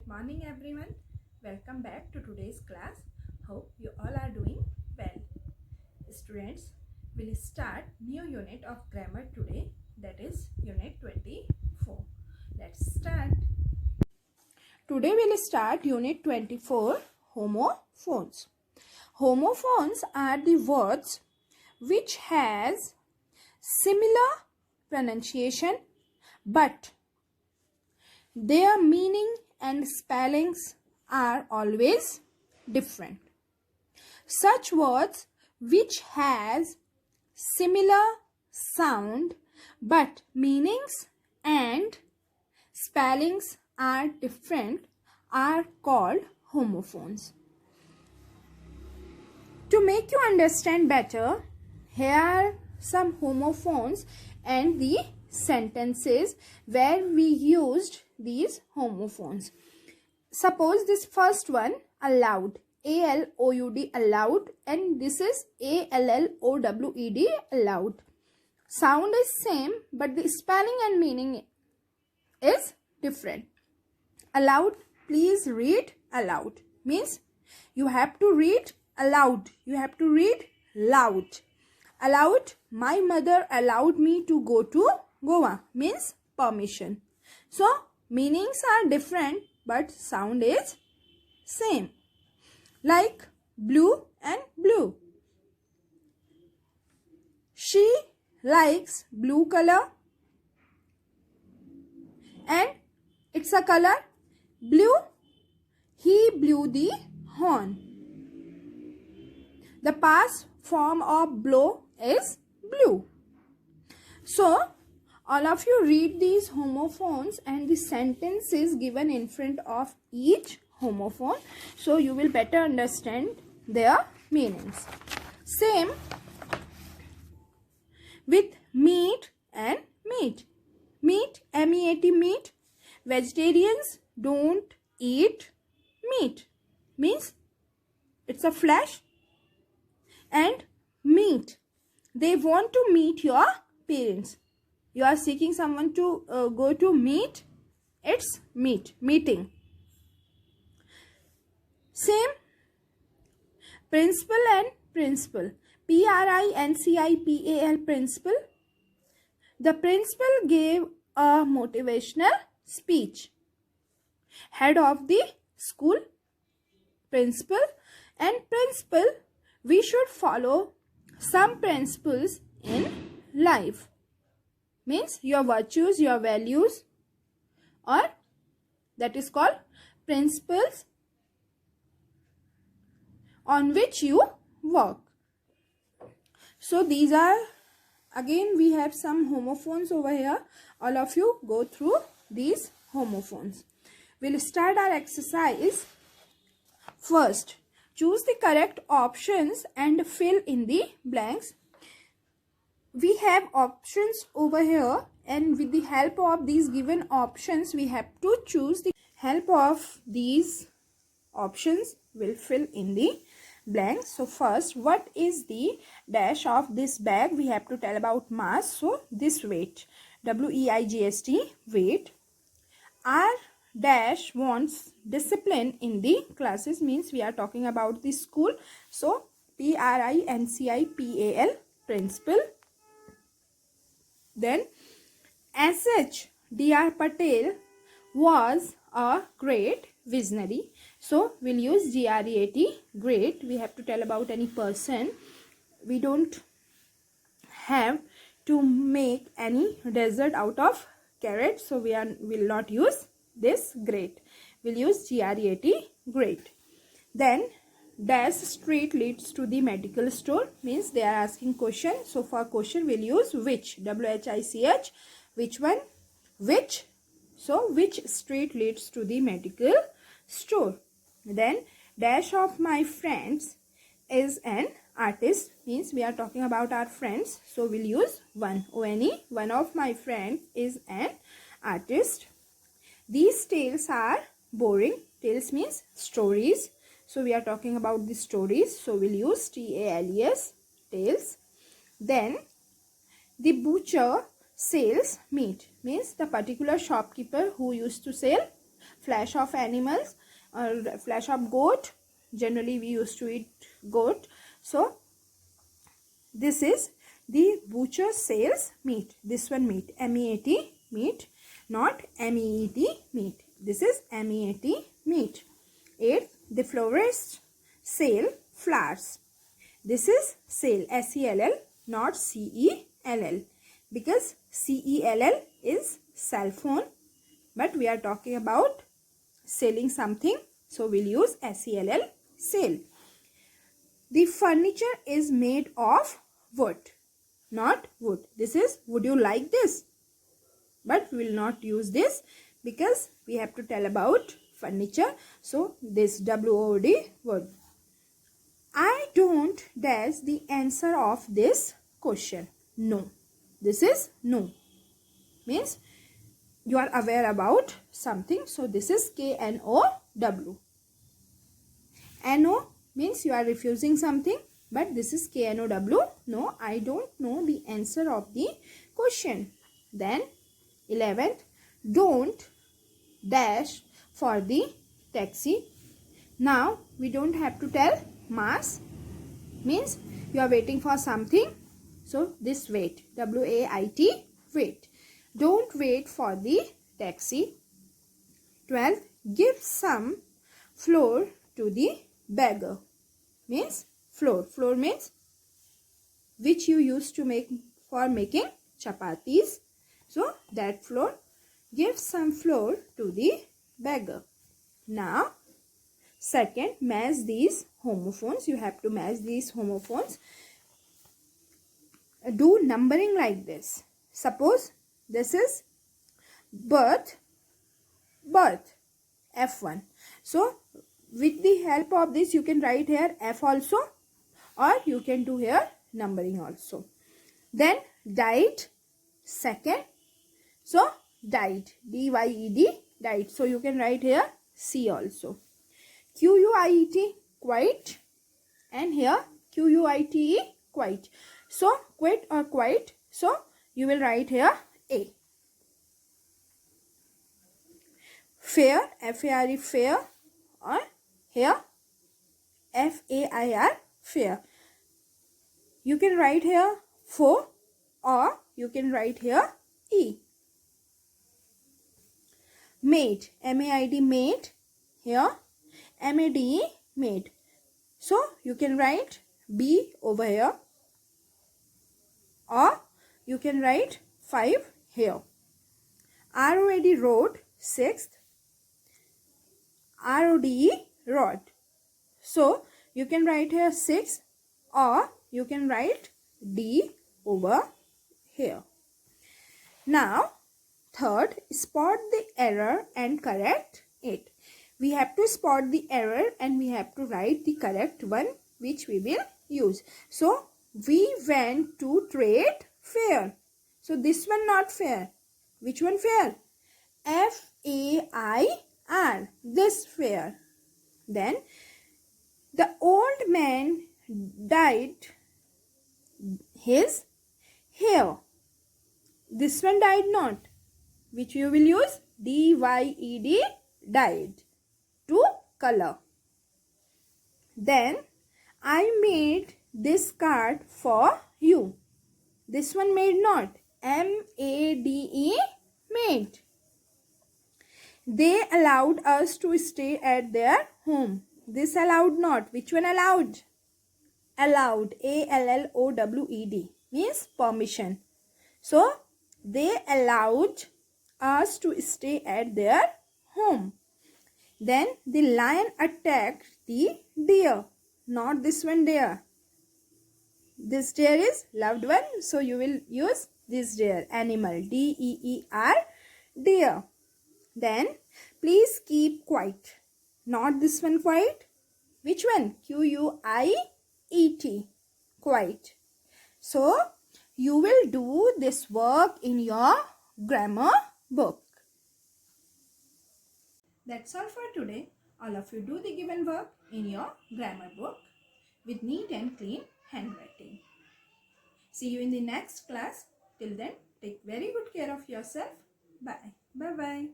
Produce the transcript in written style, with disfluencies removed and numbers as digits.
morning everyone. Welcome back to today's class. Hope you all are doing well. Students, we'll start new unit of grammar today, that is unit 24. Let's start. Today we'll start unit 24, homophones. Homophones are the words which has similar pronunciation but their meaning and spellings are always different. Such words which has similar sound but meanings and spellings are different are called homophones. To make you understand better, here are some homophones and the sentences where we used these homophones. Suppose this first one, allowed, A-L-O-U-D, allowed, and this is A-L-L-O-W-E-D, allowed. Sound is same but the spelling and meaning is different. Allowed, please read aloud, means you have to read aloud, you have to read loud. Allowed, my mother allowed me to go to Goa, means permission. So meanings are different but sound is same. Like blue and blue. She likes blue color and it's a color blue. He blew the horn. The past form of blow is blue. So all of you read these homophones and the sentences given in front of each homophone, so you will better understand their meanings. Same with meat and meat. Meat, M-E-A-T, meat. Vegetarians don't eat meat, means it's a flesh. And meet, they want to meet your parents. You are seeking someone to go to meet, it's meet, meeting. Same, principal and principal. P-R-I-N-C-I-P-A-L, principal. The principal gave a motivational speech. Head of the school, principal, and principal, we should follow some principles in life. Means your virtues, your values, or that is called principles on which you work. So these are, again we have some homophones over here. All of you go through these homophones. We'll start our exercise. First, choose the correct options and fill in the blanks. We have options over here, and with the help of these given options we have to choose. The help of these options will fill in the blanks. So first, what is the dash of this bag? We have to tell about mass. So this weight, W-E-I-G-S-T, weight. Our dash wants discipline in the classes, means we are talking about the school. So P-R-I-N-C-I-P-A-L, principal. Then S.H. D.R. Patel was a great visionary. So we'll use G-R-E-A-T, great. We have to tell about any person. We don't have to make any dessert out of carrot, so will not use this great. We'll use G-R-E-A-T, great. Then dash street leads to the medical store, means they are asking question. So for question we'll use which, W-H-I-C-H, which one, which. So which street leads to the medical store. Then dash of my friends is an artist, means we are talking about our friends. So we'll use one, O-N-E, one of my friends is an artist. These tales are boring. Tales means stories. So we are talking about the stories. So we'll use T-A-L-E-S, tales. Then the butcher sells meat, means the particular shopkeeper who used to sell flesh of animals or flesh of goat. Generally we used to eat goat. So this is the butcher sells meat. This one meat, M-E-A-T, meat, not M-E-E-T, meat. This is M-E-A-T, meat. 8th, the florist sell flowers. This is sell, S-E-L-L, not C-E-L-L, because C-E-L-L is cell phone, but we are talking about selling something, so we'll use S-E-L-L, sell. The furniture is made of wood, not wood. This is, would you like this? But we will not use this because we have to tell about furniture. So this W-O-D, wood. I don't dash the answer of this question. No. This is no. Means you are aware about something. So this is K-N-O-W. N-O means you are refusing something. But this is K-N-O-W. No, I don't know the answer of the question. Then 11th, don't dash for the taxi. Now we don't have to tell mass, means you are waiting for something. So this wait, W-A-I-T, wait. Don't wait for the taxi. 12th, give some flour to the beggar. Means flour. Flour means which you used to make for making chapatis. So that flour, give some flour to the beggar. Now second, match these homophones. You have to match these homophones. Do numbering like this. Suppose this is birth, birth, F1. So with the help of this you can write here F also, or you can do here numbering also. Then died, second. So died, D-Y-E-D, died. So you can write here C also. Q-U-I-E-T, quite, and here Q-U-I-T-E, quite. So quit or quite, so you will write here A. Fair, F-A-R-E, fair, or here F-A-I-R, fair. You can write here 4, or you can write here E. Maid, M-A-I-D, maid, here M-A-D-E, maid. So you can write B over here, or you can write 5 here. R-O-A-D, road, 6th. R-O-D-E, rod. So you can write here 6, or you can write D over here. Now third, spot the error and correct it. We have to spot the error and we have to write the correct one which we will use. So we went to trade fair. So this one not fair. Which one fair? F-A-I-R, this fair. Then the old man dyed his hair. This one dyed not. Which you will use? D-Y-E-D, dyed, to color. Then I made this card for you. This one made not. M-A-D-E, made. They allowed us to stay at their home. This allowed not. Which one allowed? Allowed, A-L-L-O-W-E-D, means permission. So they allowed us to stay at their home. Then the lion attacked the deer, not this one deer. This deer is loved one, so you will use this deer, animal, D-E-E-R, deer. Then please keep quiet, not this one quiet. Which one? Q-U-I-E-T, quiet. So you will do this work in your grammar book. That's all for today. All of you do the given work in your grammar book with neat and clean handwriting. See you in the next class. Till then, take very good care of yourself. Bye. Bye-bye.